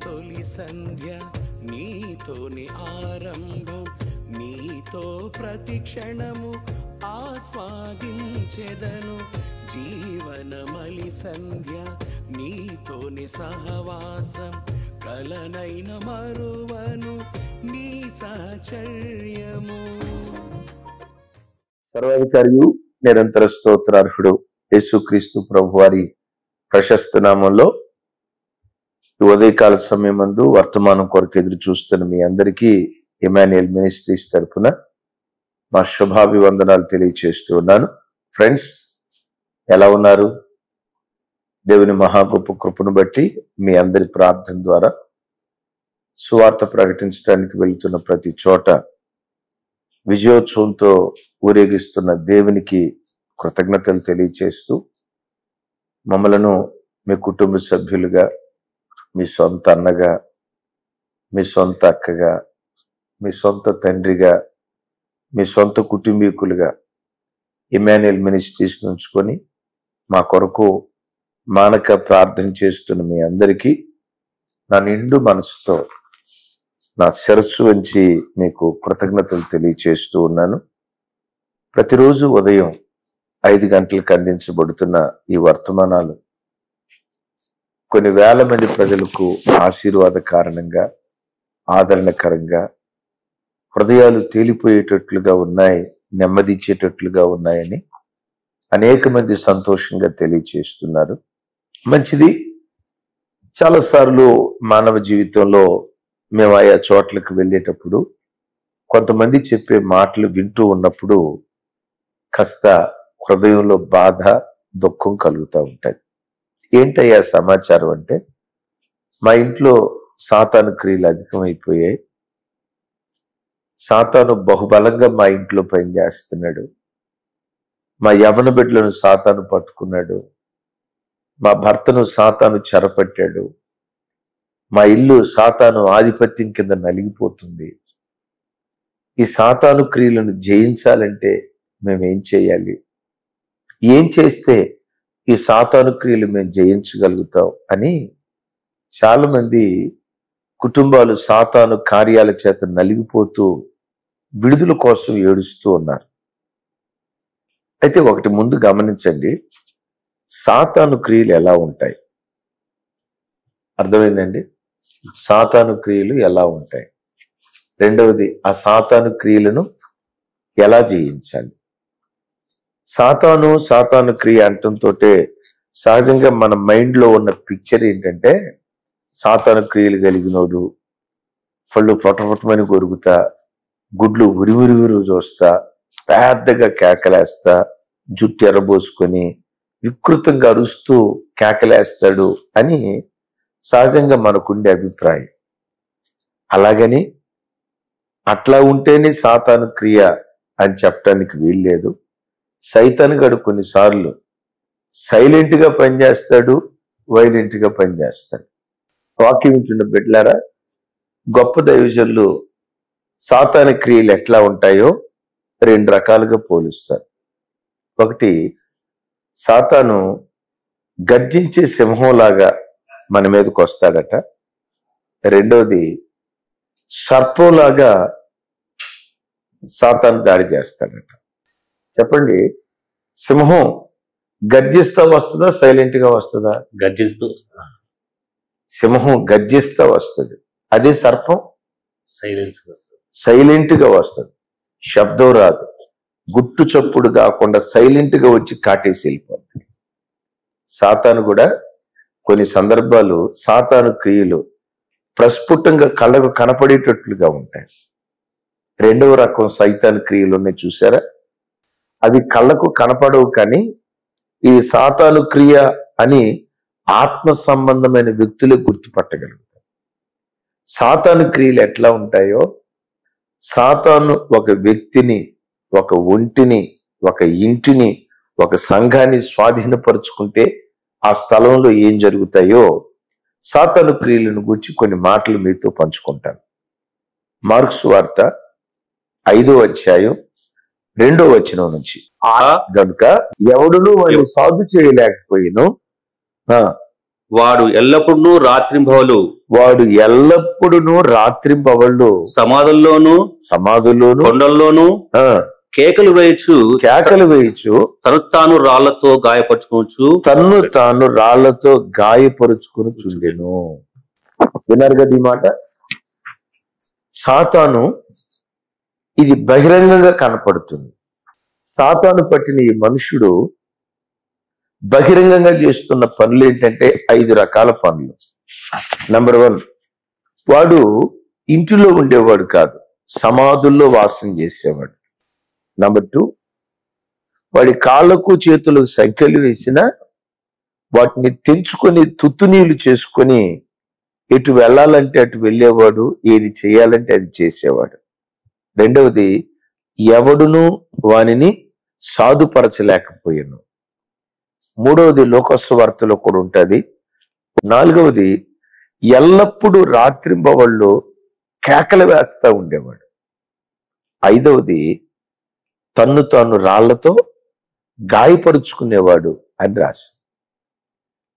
తొలి సంధ్య నీతోని ఆరంభం, నీతో ప్రతి క్షణము ఆస్వాదించెదను. జీవనమలి సంధ్య నీతోని సహవాసం, కలనైన మరువను నీ సహచర్యము. సర్వాధికారియు నిరంతర స్తోత్రార్హుడు యేసుక్రీస్తు ప్రభువారి ప్రశస్త నామంలో ఈ ఉదయకాల సమయమందు వర్తమానం కొరకు ఎదురు చూస్తున్న మీ అందరికీ ఇమాన్యుయల్ మినిస్ట్రీస్ తరఫున మా శుభాభివందనాలు తెలియచేస్తూ ఉన్నాను. ఫ్రెండ్స్, ఎలా ఉన్నారు? దేవుని మహా గొప్ప కృపను బట్టి మీ అందరి ప్రార్థన ద్వారా సువార్త ప్రకటించడానికి వెళ్తున్న ప్రతి చోట విజయోత్సవంతో ఊరేగిస్తున్న దేవునికి కృతజ్ఞతలు తెలియచేస్తూ మమ్మలను మీ కుటుంబ సభ్యులుగా, మీ సొంత అన్నగా, మీ సొంత అక్కగా, మీ సొంత తండ్రిగా, మీ సొంత కుటుంబీకులుగా ఇమాన్యుయల్ మినిస్ట్రీస్ నుంచుకొని మా కొరకు మానక ప్రార్థన చేస్తున్న మీ అందరికీ నా నిండు మనసుతో నా శిరస్సు వంచి మీకు కృతజ్ఞతలు తెలియచేస్తూ ఉన్నాను. ప్రతిరోజు ఉదయం 5 గంటలకు అందించబడుతున్న ఈ వర్తమానాలు కొన్ని వేల మంది ప్రజలకు ఆశీర్వాద కారణంగా, ఆదరణకరంగా, హృదయాలు తేలిపోయేటట్లుగా ఉన్నాయి, నెమ్మదిచ్చేటట్లుగా ఉన్నాయని అనేక మంది సంతోషంగా తెలియచేస్తున్నారు. మంచిది. చాలాసార్లు మానవ జీవితంలో మేము ఆయా చోట్లకు వెళ్ళేటప్పుడు కొంతమంది చెప్పే మాటలు వింటూ ఉన్నప్పుడు కాస్త హృదయంలో బాధ, దుఃఖం కలుగుతూ ఉంటుంది. ఏంటయ్యా సమాచారం అంటే, మా ఇంట్లో సాతాను క్రియలు అధికమైపోయాయి, సాతాను బహుబలంగా మా ఇంట్లో పనిచేస్తున్నాడు, మా యవ్వన బిడ్డలను సాతాను పట్టుకున్నాడు, మా భర్తను సాతాను చెరపట్టాడు, మా ఇల్లు సాతాను ఆధిపత్యం కింద నలిగిపోతుంది. ఈ సాతాను క్రియలను జయించాలంటే మేమేం చేయాలి? ఏం చేస్తే ఈ సాతాను క్రియలు మేము జయించగలుగుతాం అని చాలా మంది కుటుంబాలు సాతాను కార్యాల చేత నలిగిపోతూ విడుదల కోసం ఏడుస్తూ ఉన్నారు. అయితే ఒకటి ముందు గమనించండి, సాతాను క్రియలు ఎలా ఉంటాయి? అర్థమైందండి? సాతాను క్రియలు ఎలా ఉంటాయి? రెండవది, ఆ సాతాను క్రియలను ఎలా జయించాలి? సాతాను క్రియ అంటంతో సహజంగా మన మైండ్లో ఉన్న పిక్చర్ ఏంటంటే, సాతాను క్రియలు కలిగినోడు పళ్ళు పొట్టమని కొరుకుతా, గుడ్లు ఉరివురివురు చూస్తా, పెద్దగా కేకలేస్తా, జుట్టు ఎర్రబోసుకొని వికృతంగా అరుస్తూ కేకలేస్తాడు అని సహజంగా మనకుండే అభిప్రాయం. అలాగని అట్లా ఉంటేనే సాతాను క్రియ అని చెప్పడానికి వీల్లేదు. సైతాను గడు కొన్నిసార్లు సైలెంట్గా పనిచేస్తాడు, వైలెంట్గా పనిచేస్తాడు. వాక్యం వింటున్న బిడ్డలారా, గొప్ప దైవజనులు సాతాను క్రియలు ఎట్లా ఉంటాయో 2 రకాలుగా పోలుస్తారు. ఒకటి, సాతాను గర్జించే సింహంలాగా మన మీదకి వస్తాడట. రెండవది, సర్పంలాగా సాతాను దాడి చేస్తాడట. చెప్పండి, సింహం గర్జిస్తా వస్తుందా, సైలెంట్ గా వస్తుందా? గర్జిస్తూ వస్తా. సింహం గర్జిస్తా వస్తుంది. అదే సర్పం సైలెంట్ గా వస్తుంది. శబ్దం రాదు, గుట్టు చప్పుడు కాకుండా సైలెంట్ గా వచ్చి కాటేసి వెళ్ళిపోతుంది. సాతాను కూడా కొన్ని సందర్భాలు సాతాను క్రియలు ప్రస్ఫుటంగా కళ్ళకు కనపడేటట్లుగా ఉంటాయి. రెండవ రకం సైతాను క్రియలు ఉన్నాయి, చూసారా? అవి కళ్ళకు కనపడవు, కానీ ఈ సాతాను క్రియ అని ఆత్మ సంబంధమైన వ్యక్తులే గుర్తుపట్టగలుగుతారు. సాతాను క్రియలు ఎట్లా ఉంటాయో, సాతాను ఒక వ్యక్తిని, ఒక ఒంటిని, ఒక ఇంటిని, ఒక సంఘాన్ని స్వాధీనపరుచుకుంటే ఆ స్థలంలో ఏం జరుగుతాయో సాతాను క్రియలను గురించి కొన్ని మాటలు మీతో పంచుకుంటాను. మార్కు సువార్త 5వ అధ్యాయం 2వ వచనం నుంచి, గనుక ఎవడును వాడిని సాధు చేయలేకపోయిను, వాడు ఎల్లప్పుడూ రాత్రింబవలు వాడు ఎల్లప్పుడూ రాత్రింబవళ్ళు సమాధుల్లోను సమాధుల్లోను కొండల్లోను ఆ, కేకలు వేయచ్చు కేకలు వేయచ్చు తను తాను రాళ్లతో గాయపరచుకోవచ్చు. తన్ను తాను రాళ్లతో గాయపరుచుకుని చుండెను. విన్నారు కదా ఈ మాట. సాతాను ఇది బహిరంగంగా కనపడుతుంది. సాతాను పట్టిన ఈ మనుషుడు బహిరంగంగా చేస్తున్న పనులు ఏంటంటే 5 రకాల పనులు. నంబర్ 1, వాడు ఇంటిలో ఉండేవాడు కాదు, సమాధుల్లో వాసం చేసేవాడు. నంబర్ 2, వాడి కాళ్ళకు చేతులకు సంఖ్యలు వేసినా వాటిని తెంచుకొని తుత్తునీలు చేసుకొని ఎటు వెళ్ళాలంటే అటు వెళ్ళేవాడు, ఏది చేయాలంటే అది చేసేవాడు. రెండవది, ఎవడును వానిని సాధుపరచలేకపోయాను. మూడవది, లోకస్వార్తలో కూడా ఉంటుంది. నాలుగవది, ఎల్లప్పుడూ రాత్రింబవళ్ళు కేకలు వేస్తా ఉండేవాడు. ఐదవది, తన్ను తాను రాళ్లతో గాయపరుచుకునేవాడు అని రాసి.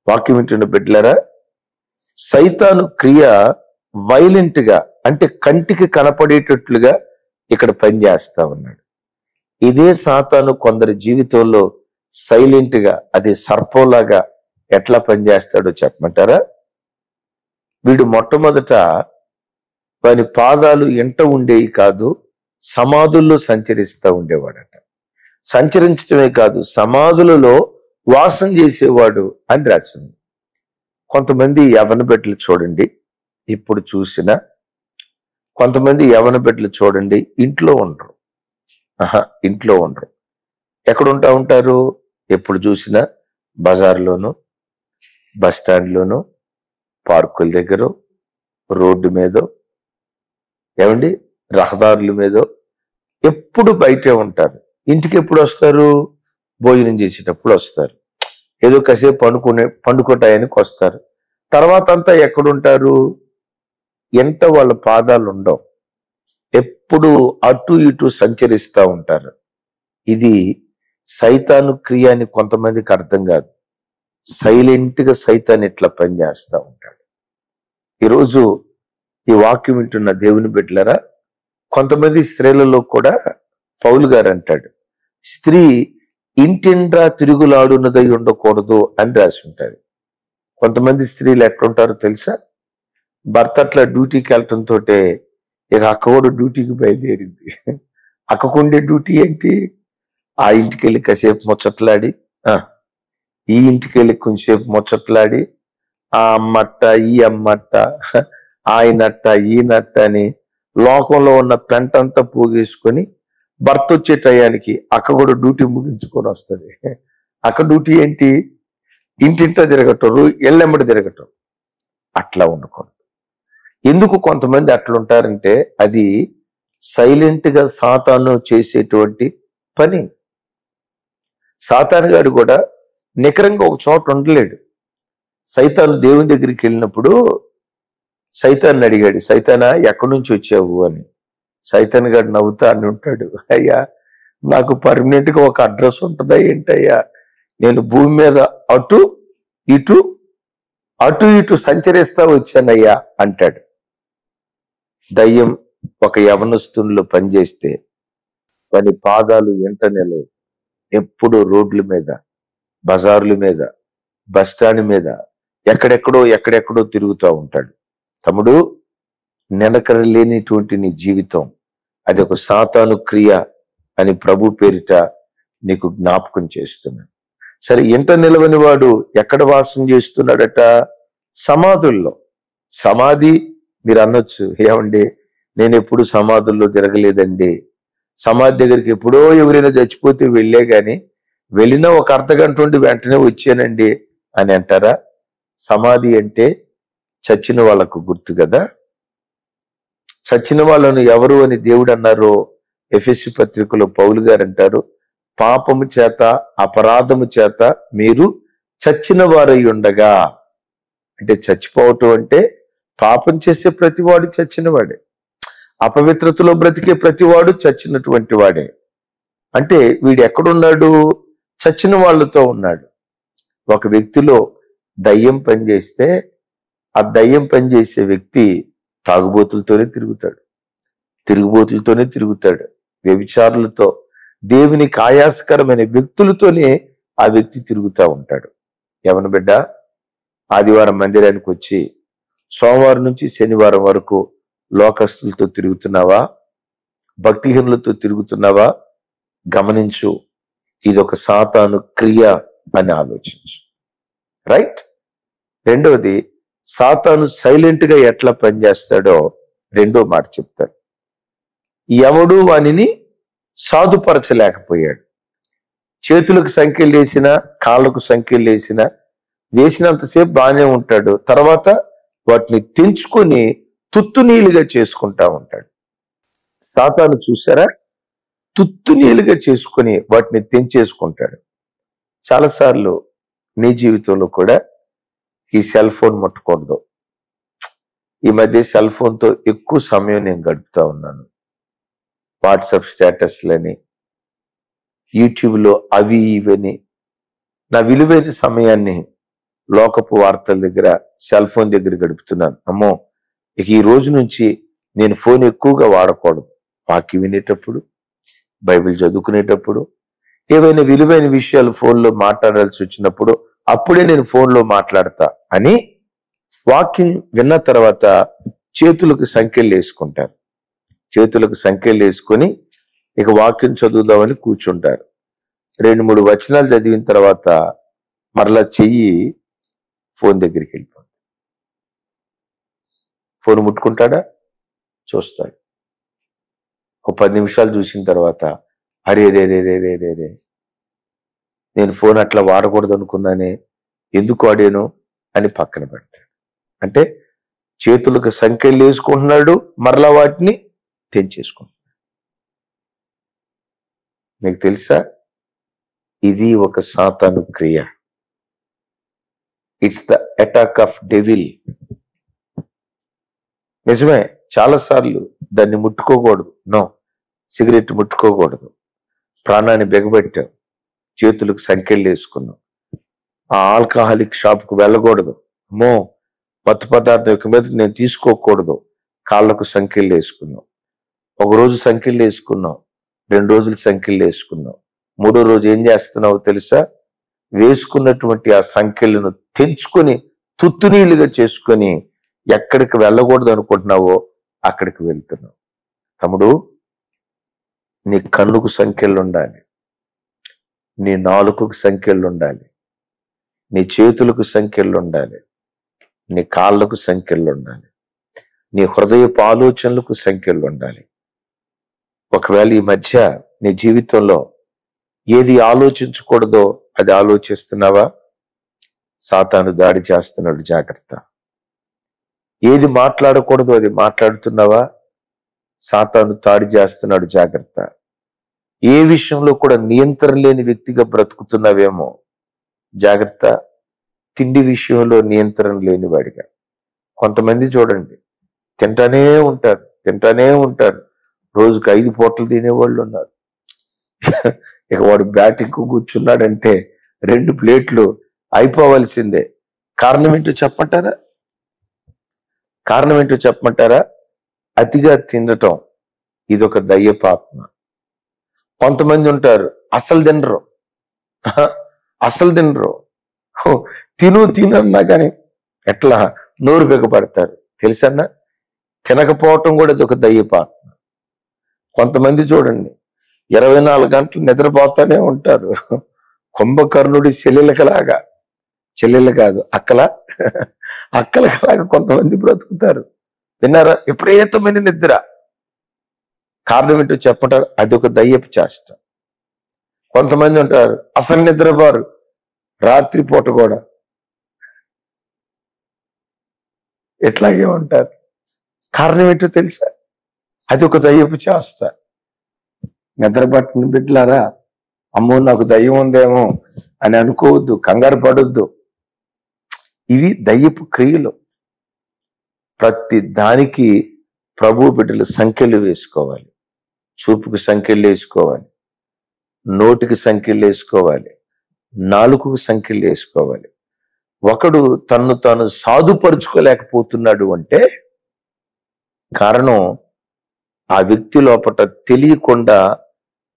వాక్యం వింటున్న బిడ్డలారా, సైతాను క్రియ వైలెంట్ గా, అంటే కంటికి కనపడేటట్లుగా ఇక్కడ పనిచేస్తా ఉన్నాడు. ఇదే సాతాను కొందరి జీవితంలో సైలెంట్ గా, అది సర్పంలాగా ఎట్లా పనిచేస్తాడో చెప్పమంటారా? వీడు మొట్టమొదట వాని పాదాలు ఎంట ఉండేవి కాదు, సమాధుల్లో సంచరిస్తూ ఉండేవాడట. సంచరించడమే కాదు, సమాధులలో వాసం చేసేవాడు అని రాసింది. కొంతమంది యవన బిడ్డలు చూడండి, ఇప్పుడు చూసిన కొంతమంది యవన బిడ్డలు చూడండి, ఇంట్లో ఉండరు. ఇంట్లో ఉండరు. ఎక్కడ ఉంటారు? ఎప్పుడు చూసినా బజార్లోను, బస్ స్టాండ్లోను, పార్కుల దగ్గర, రోడ్డు మీదో, ఏమండి రహదారుల మీదో, ఎప్పుడు బయటే ఉంటారు. ఇంటికి ఎప్పుడు వస్తారు? భోజనం చేసేటప్పుడు వస్తారు, ఏదో కాసేపు పండుకోటానికి వస్తారు. తర్వాత అంతా ఎక్కడుంటారు? ఎంట వాళ్ళ పాదాలు ఉండవు, ఎప్పుడు అటు ఇటు సంచరిస్తూ ఉంటారు. ఇది సైతాను క్రియ అని కొంతమందికి అర్థం కాదు. సైలెంట్ గా సైతాన్ ఇట్లా పనిచేస్తూ ఉంటాడు. ఈరోజు ఈ వాక్యం వింటున్న దేవుని బిడ్డలారా, కొంతమంది స్త్రీలలో కూడా పౌలు గారు అంటాడు, స్త్రీ ఇంటిండ్రా తిరుగులాడున్నదై ఉండకూడదు అని రాసి ఉంటారు. కొంతమంది స్త్రీలు ఎట్లుంటారో తెలుసా? భర్త అట్లా డ్యూటీకి వెళ్ళటంతో ఇక అక్క కూడా డ్యూటీకి బయలుదేరింది. అక్కకుండే డ్యూటీ ఏంటి? ఆ ఇంటికి వెళ్ళి కాసేపు ముచ్చట్లాడి, ఈ ఇంటికి వెళ్ళి కొంచెంసేపు ముచ్చట్లాడి, ఆ అమ్మట్ట ఈ అమ్మట్ట, ఆయనట్ట ఈయనట్ట అని లోకంలో ఉన్న పెంటంతా పోగేసుకొని భర్త వచ్చే టయానికి అక్క కూడా డ్యూటీ ముగించుకొని వస్తుంది. అక్క డ్యూటీ ఏంటి? ఇంటింటా తిరగటం, ఎల్లెమ్మడి తిరగటం. అట్లా ఉండకూడదు. ఎందుకు కొంతమంది అట్లుంటారంటే, అది సైలెంట్ గా సాతాను చేసేటువంటి పని. సాతాను గాడు కూడా నికరంగా ఒక చోట ఉండలేడు. సైతాను దేవుని దగ్గరికి వెళ్ళినప్పుడు సైతాన్ని అడిగాడు, సైతానా ఎక్కడి నుంచి వచ్చావు అని. సైతాన్ గారు నవ్వుతా అని ఉంటాడు, అయ్యా నాకు పర్మనెంట్ గా ఒక అడ్రస్ ఉంటుందా ఏంటయ్యా, నేను భూమి మీద అటు ఇటు సంచరిస్తా వచ్చానయ్యా అంటాడు. దయ్యం ఒక యవనస్తునిలో పనిచేస్తే వాని పాదాలు ఎంట నిలవు. ఎప్పుడు రోడ్ల మీద, బజార్ల మీద, బస్ స్టాండ్ మీద, ఎక్కడెక్కడో తిరుగుతూ ఉంటాడు. తమ్ముడు, నిలకడ లేనిటువంటి నీ జీవితం అది ఒక సాతాను క్రియ అని ప్రభు పేరిట నీకు జ్ఞాపకం చేస్తున్నాను. సరే, ఎంట నిలవని వాడు ఎక్కడ వాసం చేస్తున్నాడట? సమాధుల్లో. సమాధి మీరు అనొచ్చు, ఏమండి నేను ఎప్పుడు సమాధుల్లో తిరగలేదండి, సమాధి దగ్గరికి ఎప్పుడో ఎవరైనా చచ్చిపోతే వెళ్ళే గాని వెళ్ళినా ఒక అర్ధగంట ఉండి వెంటనే వచ్చానండి అని అంటారా? సమాధి అంటే చచ్చిన వాళ్ళకు గుర్తు కదా. చచ్చిన వాళ్ళను ఎవరు అని దేవుడు అన్నారో ఎఫెసు పత్రికలో పౌలు గారు అంటారు, పాపము చేత అపరాధము చేత మీరు చచ్చిన వారై ఉండగా. అంటే చచ్చిపోవటం అంటే పాపం చేసే ప్రతివాడు చచ్చిన వాడే, అపవిత్రతలో బ్రతికే ప్రతివాడు చచ్చినటువంటి వాడే. అంటే వీడు ఎక్కడున్నాడు? చచ్చిన వాళ్ళతో ఉన్నాడు. ఒక వ్యక్తిలో దయ్యం పనిచేస్తే ఆ దయ్యం పనిచేసే వ్యక్తి తాగుబోతులతోనే తిరుగుతాడు, తిరుగుబోతులతోనే తిరుగుతాడు, వ్యభిచారులతో, దేవునికి ఆయాసకరమైన వ్యక్తులతోనే ఆ వ్యక్తి తిరుగుతూ ఉంటాడు. యవన బిడ్డ, ఆదివారం మందిరానికి వచ్చి సోమవారం నుంచి శనివారం వరకు లోకస్తులతో తిరుగుతున్నావా, భక్తిహీనులతో తిరుగుతున్నావా? గమనించు, ఇదొక సాతాను క్రియ అని ఆలోచించు. రైట్. రెండవది, సాతాను సైలెంట్ గా ఎట్లా పనిచేస్తాడో రెండో మాట చెప్తాడు. ఎవడు వానిని సాధుపరచలేకపోయాడు. చేతులకు సంఖ్యలు వేసినా, కాళ్ళకు సంఖ్యలు వేసినా, వేసినంతసేపు బాగానే ఉంటాడు. తర్వాత వాటిని తెంచుకొని తుత్తునీలుగా చేసుకుంటా ఉంటాడు. సాతాను చూసారా, తుత్తునీలుగా చేసుకొని వాటిని తెంచేసుకుంటాడు. చాలాసార్లు నీ జీవితంలో కూడా ఈ సెల్ ఫోన్ ముట్టకూడదు. ఈ మధ్య సెల్ ఫోన్తో ఎక్కువ సమయం నేను గడుపుతా ఉన్నాను. వాట్సాప్ స్టేటస్లని, యూట్యూబ్లో అవి ఇవని, నా విలువైన సమయాన్ని లోకపు వార్తల దగ్గర, సెల్ ఫోన్ దగ్గర గడుపుతున్నాను. అమ్మో, ఇక ఈ రోజు నుంచి నేను ఫోన్ ఎక్కువగా వాడకూడదు. వాక్యం వినేటప్పుడు, బైబిల్ చదువుకునేటప్పుడు, ఏవైనా విలువైన విషయాలు ఫోన్లో మాట్లాడాల్సి వచ్చినప్పుడు అప్పుడే నేను ఫోన్లో మాట్లాడతా అని వాక్యం విన్న తర్వాత చేతులకు సంఖ్యలు వేసుకుంటారు. చేతులకు సంఖ్యలు వేసుకొని ఇక వాక్యం చదువుదామని కూర్చుంటారు. 2-3 వచనాలు చదివిన తర్వాత మరలా చెయ్యి ఫోన్ దగ్గరికి వెళ్ళిపోతుంది. ఫోన్ ముట్టుకుంటాడా? చూస్తాడు. ఒక 10 నిమిషాలు చూసిన తర్వాత, అరే రే రే రే రే రే రే, నేను ఫోన్ అట్లా వాడకూడదు అనుకున్నానే, ఎందుకు వాడాను అని పక్కన పెడతాడు. అంటే చేతులకు సంఖ్యలు వేసుకుంటున్నాడు, మరలా వాటిని తెంచేసుకుంటున్నాడు. మీకు తెలుసా, ఇది ఒక సాతాను క్రియ. It's the attack of devil. నిజమే, చాలాసార్లు దాన్ని ముట్టుకోకూడదు. నో, సిగరెట్ ముట్టుకోకూడదు. ప్రాణాన్ని బెగబెట్టావు, చేతులకు సంఖ్యలు వేసుకున్నావు. ఆ ఆల్కహాలిక్ షాప్కు వెళ్ళకూడదు. అమ్మో, మత్తు పదార్థం యొక్క మీద నేను తీసుకోకూడదు. కాళ్ళకు సంఖ్యలు వేసుకున్నావు. ఒకరోజు సంఖ్యలు వేసుకున్నావు, 2 రోజులు సంఖ్యలు వేసుకున్నావు, 3వ రోజు ఏం చేస్తున్నావు తెలుసా? వేసుకున్నటువంటి ఆ సంఖ్యలను తెంచుకొని తుత్తునీలుగా చేసుకొని ఎక్కడికి వెళ్ళకూడదు అనుకుంటున్నావో అక్కడికి వెళ్తున్నావు. తమ్ముడు, నీ కన్నుకు సంఖ్యలు ఉండాలి, నీ నాలుకకు సంఖ్యలు ఉండాలి, నీ చేతులకు సంఖ్యలు ఉండాలి, నీ కాళ్ళకు సంఖ్యలు ఉండాలి, నీ హృదయపు ఆలోచనలకు సంఖ్యలు ఉండాలి. ఒకవేళ ఈ మధ్య నీ జీవితంలో ఏది ఆలోచించకూడదో అది ఆలోచిస్తున్నావా? సాతాను దాడి చేస్తున్నాడు, జాగ్రత్త. ఏది మాట్లాడకూడదో అది మాట్లాడుతున్నావా? సాతాను దాడి చేస్తున్నాడు, జాగ్రత్త. ఏ విషయంలో కూడా నియంత్రణ లేని వ్యక్తిగా బ్రతుకుతున్నావేమో, జాగ్రత్త. తిండి విషయంలో నియంత్రణ లేని వాడిగా. కొంతమంది చూడండి, తింటానే ఉంటారు. రోజుకు 5 పూటలు తినేవాళ్ళు ఉన్నారు. ఇక వాడు బ్యాటింగ్ కూర్చున్నాడంటే 2 ప్లేట్లు అయిపోవలసిందే. కారణం ఏంటో చెప్పమంటారా? అతిగా తినటం ఇదొక దయ్యపాత్మ. కొంతమంది ఉంటారు అసలు తినరు. తిను అన్నా కానీ ఎట్లా నోరు బిగపడతారు తెలుసన్నా? తినకపోవటం కూడా ఇదొక దయ్యపాత్మ. కొంతమంది చూడండి 24 గంటలు నిద్రపోతానే ఉంటారు. కుంభకర్ణుడి చెల్లెలు కాదు అక్కలకలాగా కొంతమంది బ్రతుకుతారు. విన్నారా? విపరీతమైన నిద్ర. కారణం ఏంటో చెప్పంటారు, అదొక దయ్యపు చేష్ట. కొంతమంది ఉంటారు అసలు నిద్రపోరు, రాత్రిపూట కూడా ఎట్లాగే ఉంటారు. కారణం ఏంటో తెలుసా? అది ఒక దయ్యపు చేష్ట. నిద్రపట్టిన బిడ్డలారా, అమ్మో నాకు దయ్యం ఉందేమో అని అనుకోవద్దు, కంగారు పడొద్దు. ఇవి దయ్యపు క్రియలు. ప్రతి దానికి ప్రభు బిడ్డలు సంఖ్యలు వేసుకోవాలి. చూపుకి సంఖ్యలు వేసుకోవాలి, నోటికి సంఖ్యలు వేసుకోవాలి, నాలుకకు సంఖ్యలు వేసుకోవాలి. ఒకడు తన్ను తాను సాధుపరుచుకోలేకపోతున్నాడు అంటే కారణం ఆ వ్యక్తి లోపట తెలియకుండా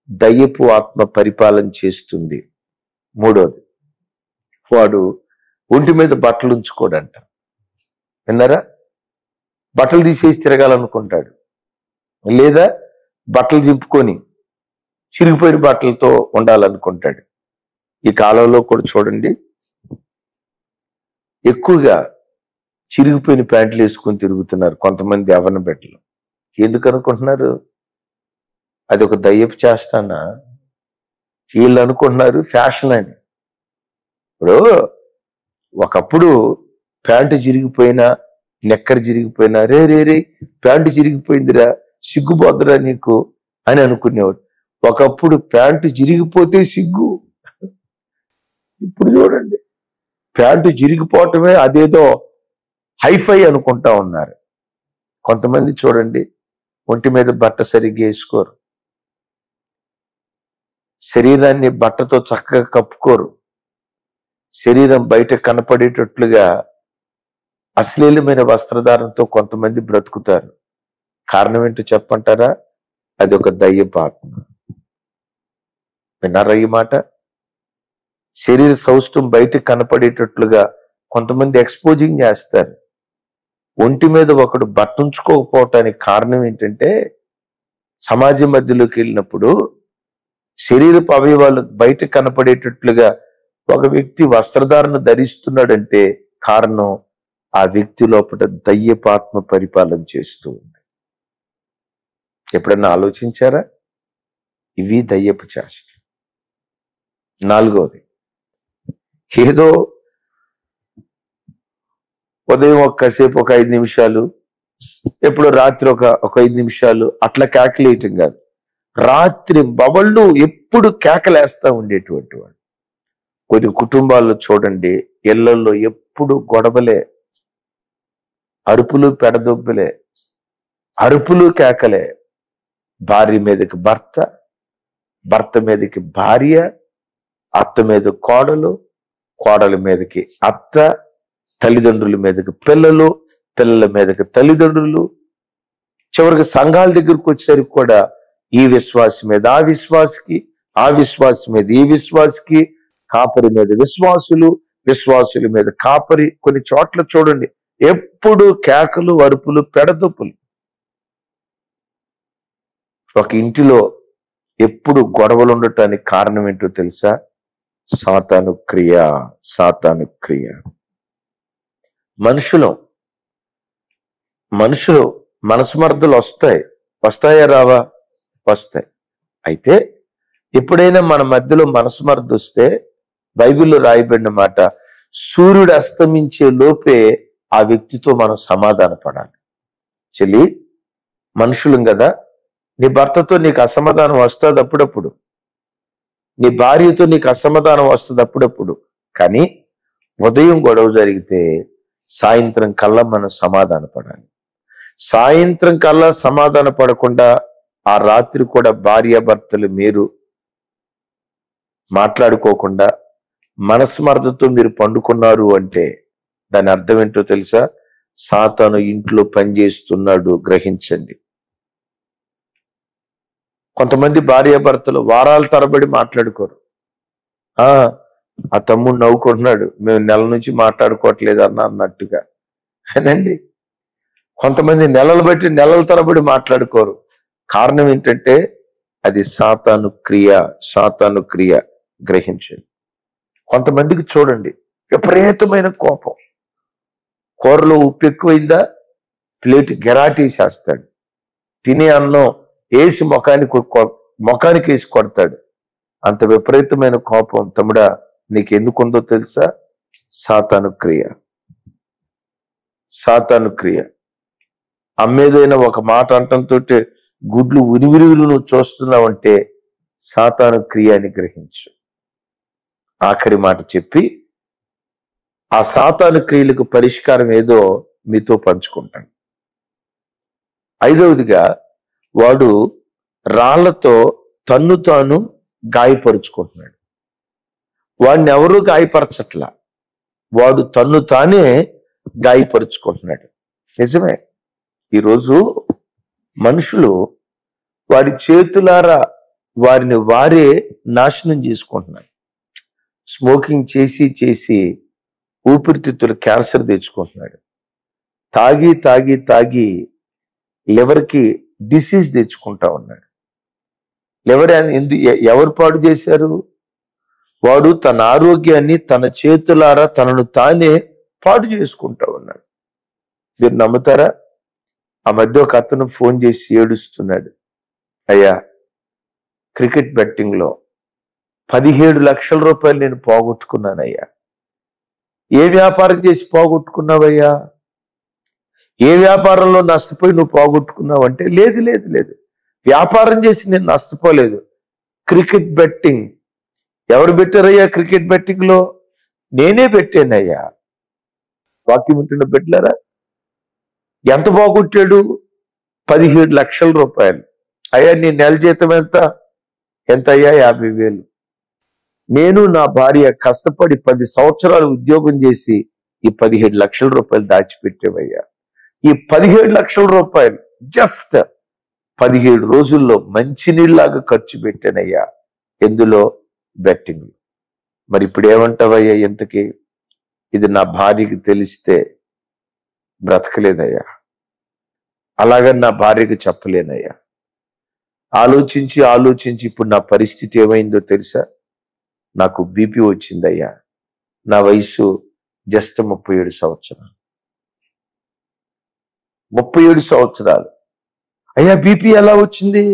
దయ్యపు ఆత్మ పరిపాలన చేస్తుంది. మూడోది, వాడు ఒంటి మీద బట్టలు ఉంచుకోడంట. విన్నారా? బట్టలు తీసేసి తిరగాలనుకుంటాడు, లేదా బట్టలు చింపుకొని చిరిగిపోయిన బట్టలతో ఉండాలనుకుంటాడు. ఈ కాలంలో కూడా చూడండి, ఎక్కువగా చిరిగిపోయిన ప్యాంట్లు వేసుకొని తిరుగుతున్నారు కొంతమంది యవ్వన బిడ్డలు. ఎందుకు అనుకుంటున్నారు? అది ఒక దయ్యపు చేస్తానా? వీళ్ళు అనుకుంటున్నారు ఫ్యాషన్ అని. ఇప్పుడు ఒకప్పుడు ప్యాంటు చిరిగిపోయినా, నెక్కర్ చిరిగిపోయినా, రే రే రే ప్యాంటు చిరిగిపోయిందిరా, సిగ్గుపోద్దురా నీకు అని అనుకునేవాడు. ఒకప్పుడు ప్యాంటు చిరిగిపోతే సిగ్గు. ఇప్పుడు చూడండి, ప్యాంటు చిరిగిపోవటమే అదేదో హైఫై అనుకుంటా ఉన్నారు. కొంతమంది చూడండి, ఒంటి మీద బట్ట సరిగ్గా వేసుకోరు, శరీరాన్ని బట్టతో చక్కగా కప్పుకోరు, శరీరం బయట కనపడేటట్లుగా అశ్లీలమైన వస్త్రధారంతో కొంతమంది బ్రతుకుతారు. కారణం ఏంటో చెప్పంటారా? అది ఒక దయ్యపు ఆత్మ. విన్నారా ఈ మాట? శరీర సౌష్ఠం బయట కనపడేటట్లుగా కొంతమంది ఎక్స్పోజింగ్ చేస్తారు. ఒంటి మీద ఒకడు బట్టుంచుకోకపోవటానికి కారణం ఏంటంటే, సమాజం మధ్యలోకి వెళ్ళినప్పుడు శరీరపు అవయవాలు బయట కనపడేటట్లుగా ఒక వ్యక్తి వస్త్రధారణ ధరిస్తున్నాడంటే కారణం ఆ వ్యక్తి లోపల దయ్యపు ఆత్మ పరిపాలన చేస్తూ ఉంది. ఎప్పుడన్నా ఆలోచించారా? ఇవి దయ్యపు చేష్ట. నాలుగవది, ఏదో ఉదయం కాసేపు ఒక 5 నిమిషాలు, ఎప్పుడు రాత్రి ఒక 5 నిమిషాలు అట్లా క్యాకులేయటం కాదు. రాత్రి బవళ్ళు ఎప్పుడు కేకలేస్తా ఉండేటువంటి వాడు. కొన్ని కుటుంబాల్లో చూడండి, ఇళ్లలో ఎప్పుడు గొడవలే, అరుపులు పెడదొబ్బలే, అరుపులు కేకలే. భార్య మీదకి భర్త, భర్త మీదకి భార్య, అత్త మీద కోడలు, కోడల మీదకి అత్త, తల్లిదండ్రుల మీదకి పిల్లలు, పిల్లల మీదకి తల్లిదండ్రులు, చివరికి సంఘాల దగ్గరకు వచ్చేసరికి కూడా ఈ విశ్వాసి మీద ఆ విశ్వాసికి, ఆ విశ్వాసి మీద ఈ విశ్వాసికి, కాపరి మీద విశ్వాసులు, విశ్వాసుల మీద కాపరి. కొన్ని చోట్ల చూడండి, ఎప్పుడు కేకలు, అరుపులు, పెడదొప్పులు. ఒక ఇంటిలో ఎప్పుడు గొడవలు ఉండటానికి కారణం ఏంటో తెలుసా? సాతాను క్రియ. సాతాను క్రియ. మనుషులు మనస్మర్థలు వస్తాయా రావా? వస్తాయి. అయితే ఎప్పుడైనా మన మధ్యలో మనస్మర్థ వస్తే బైబిల్లో రాయబడిన మాట, సూర్యుడు అస్తమించే లోపే ఆ వ్యక్తితో మనం సమాధాన పడాలి. చెల్లి, మనుషులం కదా, నీ భర్తతో నీకు అసమాధానం వస్తుంది అప్పుడప్పుడు, నీ భార్యతో నీకు అసమాధానం వస్తుంది అప్పుడప్పుడు. కానీ ఉదయం గొడవ జరిగితే సాయంత్రం కల్లా మనం సమాధాన పడాలి. సాయంత్రం కల్లా సమాధాన పడకుండా ఆ రాత్రి కూడా భార్యాభర్తలు మీరు మాట్లాడుకోకుండా మనస్మర్థతో మీరు పండుకున్నారు అంటే దాని అర్థం ఏంటో తెలుసా? సాతాను ఇంట్లో పనిచేస్తున్నాడు. గ్రహించండి. కొంతమంది భార్యాభర్తలు వారాల తరబడి మాట్లాడుకోరు. ఆ తమ్ముడు నవ్వుకుంటున్నాడు, మేము నెల నుంచి మాట్లాడుకోవట్లేదు అన్నట్టుగా అనండి. కొంతమంది నెలల తరబడి మాట్లాడుకోరు. కారణం ఏంటంటే అది సాతాను క్రియ. సాతాను క్రియ. గ్రహించండి. కొంతమందికి చూడండి, విపరీతమైన కోపం. కూరలో ఉప్పు ఎక్కువైందా ప్లేట్ గెరాటేసేస్తాడు. తినే అన్నం వేసి ముఖానికి వేసి కొడతాడు. అంత విపరీతమైన కోపం తమ్ముడా నీకు ఎందుకుందో తెలుసా? సాతాను క్రియ. సాతాను క్రియ. అమ్మేదైనా ఒక మాట అంటంతో గుడ్లు ఉనివిరివిలు నువ్వు చూస్తున్నావంటే సాతాను క్రియ అని గ్రహించు. ఆఖరి మాట చెప్పి ఆ సాతాను క్రియలకు పరిష్కారం ఏదో మీతో పంచుకుంటాను. ఐదవదిగా, వాడు రాళ్లతో తన్ను తాను గాయపరుచుకుంటున్నాడు. వాడిని ఎవరూ గాయపరచట్లా, వాడు తన్ను తానే గాయపరుచుకుంటున్నాడు. నిజమే, ఈరోజు మనుషులు వారి చేతులారా వారిని వారే నాశనం చేసుకుంటున్నారు. స్మోకింగ్ చేసి చేసి ఊపిరితిత్తులు క్యాన్సర్ తెచ్చుకుంటున్నాడు. తాగి తాగి తాగి లివర్కి డిసీజ్ తెచ్చుకుంటా ఉన్నాడు. లివర్ ఎవరు పాడు చేశారు? వాడు తన ఆరోగ్యాన్ని తన చేతులారా తనను తానే పాడు చేసుకుంటా ఉన్నాడు. మీరు నమ్ముతారా? ఆ మధ్య ఒక అతను ఫోన్ చేసి ఏడుస్తున్నాడు, అయ్యా క్రికెట్ బెట్టింగ్ లో 17 లక్షల రూపాయలు నేను పోగొట్టుకున్నానయ్యా. ఏ వ్యాపారం చేసి పోగొట్టుకున్నావయ్యా? ఏ వ్యాపారంలో నష్టపోయి నువ్వు పోగొట్టుకున్నావు అంటే, లేదు లేదు లేదు, వ్యాపారం చేసి నేను నష్టపోలేదు, క్రికెట్ బెట్టింగ్. ఎవరు పెట్టారయ్యా క్రికెట్ బెట్టింగ్ లో? నేనే పెట్టానయ్యా. వాక్యం ఉంటున్న పెట్టారా? ఎంత పోగొట్టాడు? 17 లక్షల రూపాయలు. అయ్యా నీ నెల జీతం ఎంత అయ్యా? 50,000. నేను నా భార్య కష్టపడి 10 సంవత్సరాలు ఉద్యోగం చేసి ఈ 17 లక్షల రూపాయలు దాచిపెట్టేవయ్యా. ఈ 17 లక్షల రూపాయలు జస్ట్ 17 రోజుల్లో మంచినీళ్ళలాగా ఖర్చు పెట్టానయ్యా. ఎందులో? బెట్టింగ్. మరి ఇప్పుడు ఏమంటావయ్యా? ఎంతకి? ఇది నా భార్యకి తెలిస్తే బ్రతకలేదయ్యా, అలాగని నా భార్యకి చెప్పలేనయ్యా. ఆలోచించి ఆలోచించి ఇప్పుడు నా పరిస్థితి ఏమైందో తెలుసా? నాకు బీపీ వచ్చిందయ్యా. నా వయసు జస్ట్ 37 సంవత్సరాలు. 37 సంవత్సరాలు. అయ్యా బీపీ ఎలా వచ్చింది?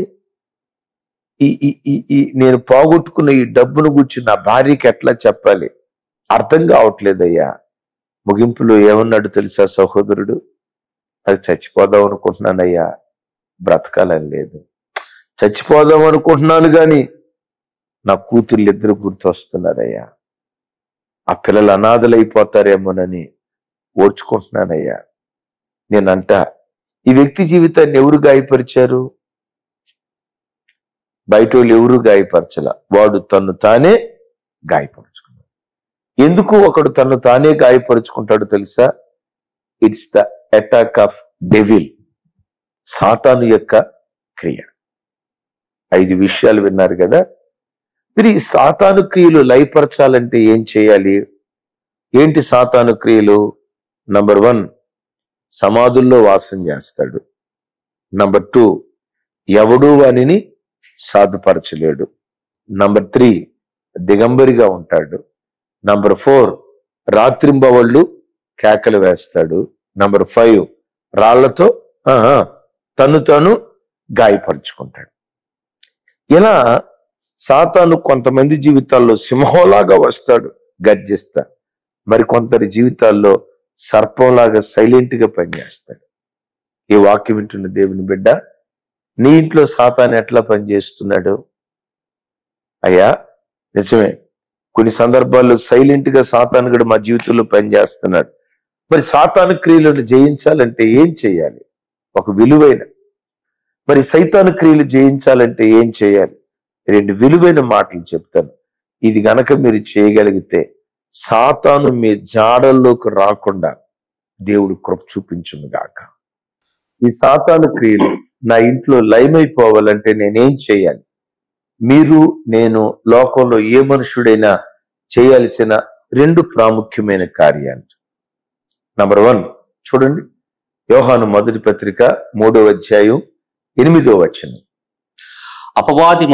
నేను పోగొట్టుకున్న ఈ డబ్బును గురించి నా భార్యకి ఎట్లా చెప్పాలి? అర్థం కావట్లేదయ్యా. ముగింపులో ఏమన్నాడు తెలుసా సహోదరుడు? అది చచ్చిపోదాం అనుకుంటున్నానయ్యా, బ్రతకాలని లేదు. చచ్చిపోదాం అనుకుంటున్నాను కానీ నా కూతుర్లు ఇద్దరు గుర్తొస్తున్నారయ్యా. ఆ పిల్లలు అనాథలైపోతారేమోనని ఓర్చుకుంటున్నానయ్యా. నేనంట, ఈ వ్యక్తి జీవితాన్ని ఎవరు గాయపరిచారు? బయట వాళ్ళు ఎవరు గాయపరచల, వాడు తను తానే గాయపరుచుకున్నాడు. ఎందుకు ఒకడు తను తానే గాయపరుచుకుంటాడు తెలుసా? It's the attack of devil, సాతాను యొక్క క్రియ. 5 విషయాలు విన్నారు కదా. మీరు ఈ సాతాను క్రియలు లయపరచాలంటే ఏం చేయాలి? ఏంటి సాతాను క్రియలు? నంబర్ 1, సమాధుల్లో వాసం చేస్తాడు. నంబర్ 2, ఎవడూ వానిని సాధుపరచలేడు. నంబర్ 3, దిగంబరిగా ఉంటాడు. నంబర్ 4, రాత్రింబవళ్ళు కేకలు వేస్తాడు. నంబర్ 5, రాళ్లతో తను తాను గాయపరుచుకుంటాడు. ఇలా సాతాను కొంతమంది జీవితాల్లో సింహంలాగా వస్తాడు గర్జిస్తా, మరి కొందరి జీవితాల్లో సర్పంలాగా సైలెంట్ గా పనిచేస్తాడు. ఈ వాక్యం వింటున్న దేవుని బిడ్డ, నీ ఇంట్లో సాతాను ఎట్లా పనిచేస్తున్నాడు? అయ్యా నిజమే, కొన్ని సందర్భాల్లో సైలెంట్ గా సాతాను కూడా మా జీవితంలో పనిచేస్తున్నాడు. మరి సాతాను క్రియలను జయించాలంటే ఏం చేయాలి? ఒక విలువైన, మరి సైతాను క్రియలు జయించాలంటే ఏం చేయాలి? 2 విలువైన మాటలు చెప్తాను. ఇది గనక మీరు చేయగలిగితే సాతాను మీ జాడల్లోకి రాకుండా దేవుడు కృప చూపించును గాక. ఈ సాతాను క్రియలు నా ఇంట్లో లయమైపోవాలంటే నేనేం చేయాలి? మీరు నేను లోకంలో ఏ మనుషుడైనా చేయాల్సిన 2 ప్రాముఖ్యమైన కార్యాలు. నంబర్ 1 చూడండి, యోహాను మొదటి పత్రిక 3వ అధ్యాయం 8వ వచనం. అపవాది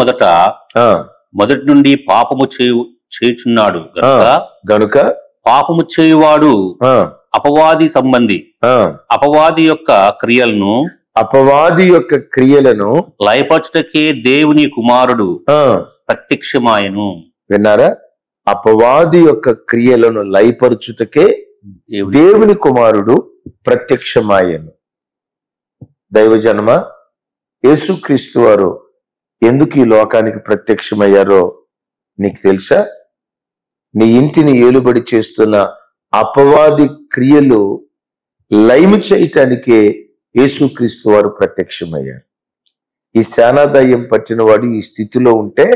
మొదటి నుండి పాపము చేయుచున్నాడు గనుక పాపము చేయువాడు అపవాది సంబంధి. అపవాది యొక్క క్రియలను లయపరచుటకే దేవుని కుమారుడు ప్రత్యక్షమాయను. విన్నారా? అపవాది యొక్క క్రియలను లయపరచుటకే దేవుని కుమారుడు ప్రత్యక్షమాయను. దైవజనమ, యేసుక్రీస్తు వారు ఎందుకు ఈ లోకానికి ప్రత్యక్షమయ్యారో నీకు తెలుసా? నీ ఇంటిని ఏలుబడి చేస్తున్న అపవాది క్రియలు లయము చేయటానికే యేసుక్రీస్తు వారు ప్రత్యక్షమయ్యారు. ఈ శానాదయ్యం పట్టిన వాడు ఈ స్థితిలో ఉంటే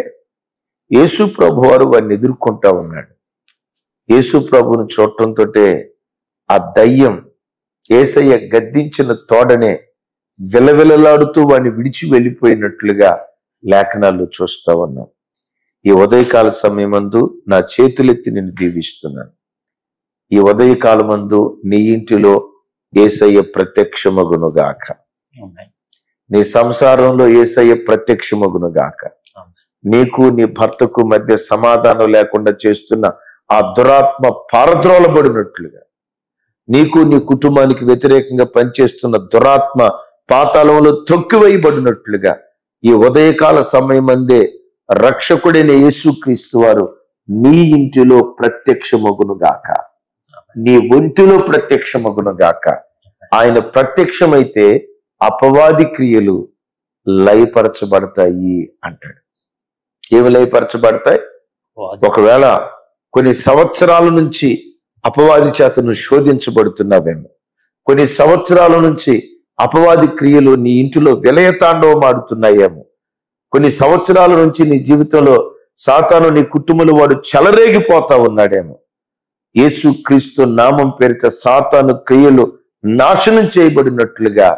యేసు ప్రభు వారు వారిని ఎదుర్కొంటా ఉన్నాడు. యేసు ప్రభువుని చూడటంతో ఆ దయ్యం యేసయ్య గద్దించిన తోడనే విలవిలలాడుతూ వాడిని విడిచి వెళ్ళిపోయినట్లుగా లేఖనాల్లో చూస్తా ఉన్నాం. ఈ ఉదయకాల సమయమందు నా చేతులెత్తి నిన్ను దీవిస్తున్నాను. ఈ ఉదయకాలమందు నీ ఇంటిలో యేసయ్య ప్రత్యక్షమగునుగాక. నీ సంసారంలో యేసయ్య ప్రత్యక్షమగునుగాక. నీకు నీ భర్తకు మధ్య సమాధానం లేకుండా చేస్తున్న ఆ దురాత్మ పారద్రోలబడినట్లుగా, నీకు నీ కుటుంబానికి వ్యతిరేకంగా పనిచేస్తున్న దురాత్మ పాతాళంలో త్రొక్కివేయబడినట్లుగా ఈ ఉదయకాల సమయమందే రక్షకుడైన యేసుక్రీస్తు వారు నీ ఇంటిలో ప్రత్యక్షమగునుగాక, నీ ఒంటిలో ప్రత్యక్షమగునుగాక. ఆయన ప్రత్యక్షమైతే అపవాది క్రియలు లయపరచబడతాయి అంటాడు. ఏమి లయపరచబడతాయి? ఒకవేళ కొన్ని సంవత్సరాల నుంచి అపవాది చేత నువ్వు శోధించబడుతున్నావేమో, కొన్ని సంవత్సరాల నుంచి అపవాది క్రియలు నీ ఇంటిలో విలయతాండవం ఆడుతున్నాయేమో, కొన్ని సంవత్సరాల నుంచి నీ జీవితంలో సాతాను నీ కుటుంబంలో వాడు చెలరేగిపోతా ఉన్నాడేమో, యేసుక్రీస్తు నామం పేరిట సాతాను క్రియలు నాశనం చేయబడినట్లుగా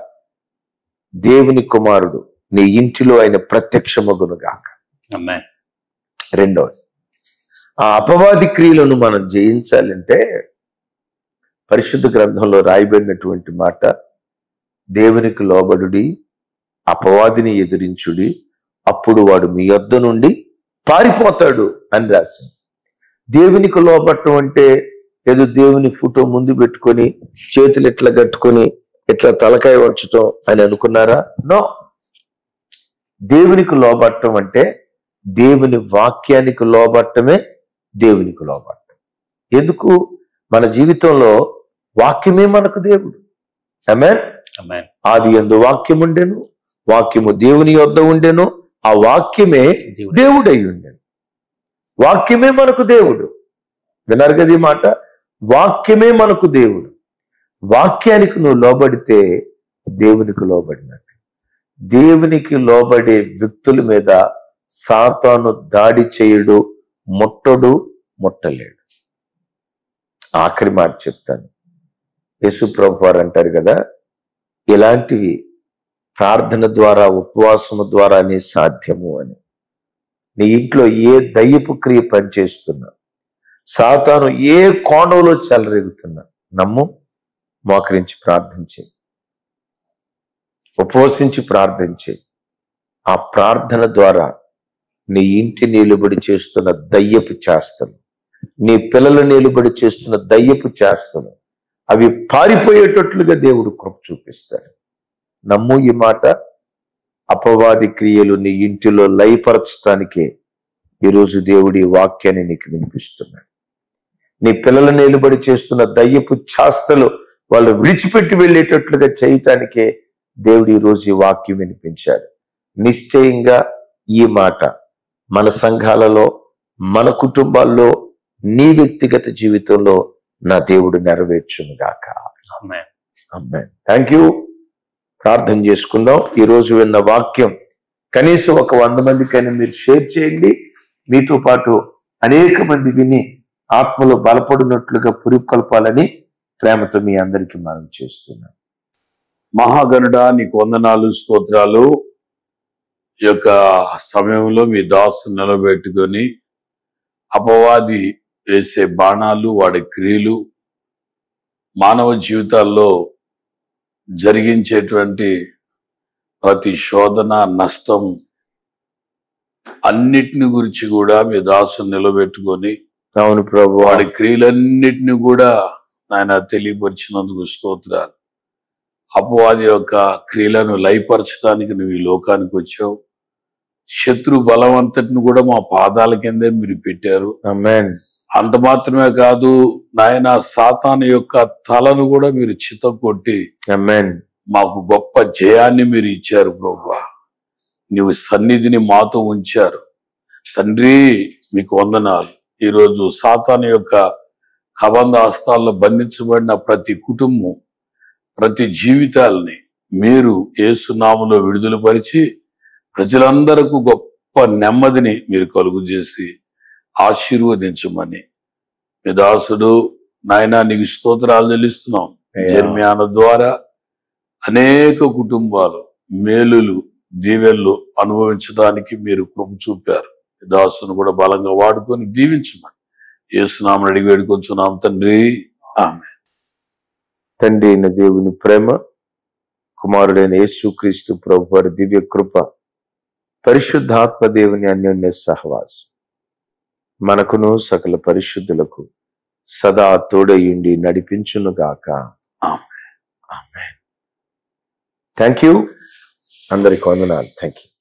దేవుని కుమారుడు నీ ఇంటిలో ఆయన ప్రత్యక్షమగునుగాక. రెండవది, ఆ అపవాది క్రియలను మనం జయించాలంటే పరిశుద్ధ గ్రంథంలో రాయబడినటువంటి మాట, దేవునికి లోబడుడి, అపవాదిని ఎదిరించుడి, అప్పుడు వాడు మీ యొద్ద నుండి పారిపోతాడు అని రాసింది. దేవునికి లోబట్టం అంటే ఏదో దేవుని ఫోటో ముందు పెట్టుకొని చేతులు ఇట్లా కట్టుకొని ఇట్లా తలకాయ వంచటం అని అనుకున్నారా? నో. దేవునికి లోబట్టం అంటే దేవుని వాక్యానికి లోబట్టమే దేవునికి లోబట్టం. ఎందుకు? మన జీవితంలో వాక్యమే మనకు దేవుడు. ఆమేన్. ఆది యందు వాక్యం ఉండెను, వాక్యము దేవుని యొద్ద ఉండెను, ఆ వాక్యమే దేవుడై ఉండెను. వాక్యమే మనకు దేవుడు. విన్నారు కదా ఈ మాట? వాక్యమే మనకు దేవుడు. వాక్యానికి నువ్వు లోబడితే దేవునికి లోబడినట్టు. దేవునికి లోబడే వ్యక్తుల మీద సాతాను దాడి చేయడు, ముట్టడు, ముట్టలేడు. ఆఖరి మాట చెప్తాను. యేసు ప్రభు వారు అంటారు కదా, ఇలాంటివి ప్రార్థన ద్వారా ఉపవాసము ద్వారానే సాధ్యము అని. నీ ఇంట్లో ఏ దయ్యపు క్రియ పనిచేస్తున్నా, సాతాను ఏ కోణంలో చెలరేగుతున్నా, నమ్ము, మోకరించి ప్రార్థించే, ఉపవసించి ప్రార్థించే. ఆ ప్రార్థన ద్వారా నీ ఇంటి నిలుబడి చేస్తున్న దయ్యపు చేష్టలు, నీ పిల్లల నిలుబడి చేస్తున్న దయ్యపు చేష్టలు, అవి పారిపోయేటట్లుగా దేవుడు కృప చూపిస్తాడు. నమ్ము ఈ మాట. అపవాది క్రియలు నీ ఇంటిలో లయపరచడానికే ఈరోజు దేవుడి వాక్యాన్ని నీకు వినిపిస్తున్నాడు. నీ పిల్లల నిలుబడి చేస్తున్న దయ్యపు చేష్టలు వాళ్ళు విడిచిపెట్టి వెళ్ళేటట్లుగా చేయటానికే దేవుడు ఈరోజు ఈ వాక్యం వినిపించాడు. నిశ్చయంగా ఈ మాట మన సంఘాలలో, మన కుటుంబాల్లో, నీ వ్యక్తిగత జీవితంలో నా దేవుడు నెరవేర్చునుగాక. ఆమేన్. Thank you. ప్రార్థన చేసుకుందాం. ఈరోజు విన్న వాక్యం కనీసం ఒక 100 మందికైనా మీరు షేర్ చేయండి. మీతో పాటు అనేక మంది విని ఆత్మలో బలపడినట్లుగా పురికొల్పాలని ప్రేమతో మీ అందరికీ మనం చేస్తున్నాం. మహాగణుడా, నీకు వందనాలు, స్తోత్రాలు. ఈ యొక్క సమయంలో మీ దాసు నిలబెట్టుకొని అపవాది వేసే బాణాలు, వాడి క్రియలు, మానవ జీవితాల్లో జరిగించేటువంటి ప్రతి శోధన, నష్టం అన్నిటిని గురించి కూడా మీ దాసు నిలబెట్టుకొని, అవును ప్రభు, వాడి క్రియలన్నిటిని కూడా నాయన తెలియపరిచినందుకు స్తోత్రాలు. అపవాది యొక్క క్రియలను లయపరచడానికి నువ్వు ఈ లోకానికి వచ్చావు. శత్రు బలవంతటిని కూడా మా పాదాల కిందే మీరు పెట్టారు. ఆమేన్. అంత మాత్రమే కాదు నాయన, సాతాను యొక్క తలను కూడా మీరు చితగొట్టి ఆమేన్ మాకు గొప్ప జయాన్ని మీరు ఇచ్చారు ప్రభువా. నీవు సన్నిధిని మాతో ఉంచారు తండ్రి, మీకు వందనాలు. ఈరోజు సాతాను యొక్క కబంధ హస్తాల్లో బంధించబడిన ప్రతి కుటుంబం, ప్రతి జీవితాలని మీరు యేసు నామములో విడుదలపరిచి ప్రజలందరకు గొప్ప నెమ్మదిని మీరు కలుగు చేసి ఆశీర్వదించమని మీ దాసుడు నాయన నీకు స్తోత్రాలు చెల్లిస్తున్నాం. అయ్యా. జర్మియాన ద్వారా అనేక కుటుంబాలు మేలులు దీవెనలు అనుభవించడానికి మీరు కృప చూపారు. మీ దాసును కూడా బలంగా వాడుకొని దీవించమని యేసునామమున అడిగి వేడుకొంచున్నాం తండ్రి. ఆమేన్. తండ్రి అయిన దేవుని ప్రేమ, కుమారుడైన యేసుక్రీస్తు ప్రభు వారి దివ్య కృప, పరిశుద్ధాత్మ దేవుని అన్యోన్య సహవాసం మనకును సకల పరిశుద్ధులకు సదా తోడయుండి నడిపించునుగాక. ఆమేన్. ఆమేన్. Thank you. అందరికి వందనాలు. Thank you.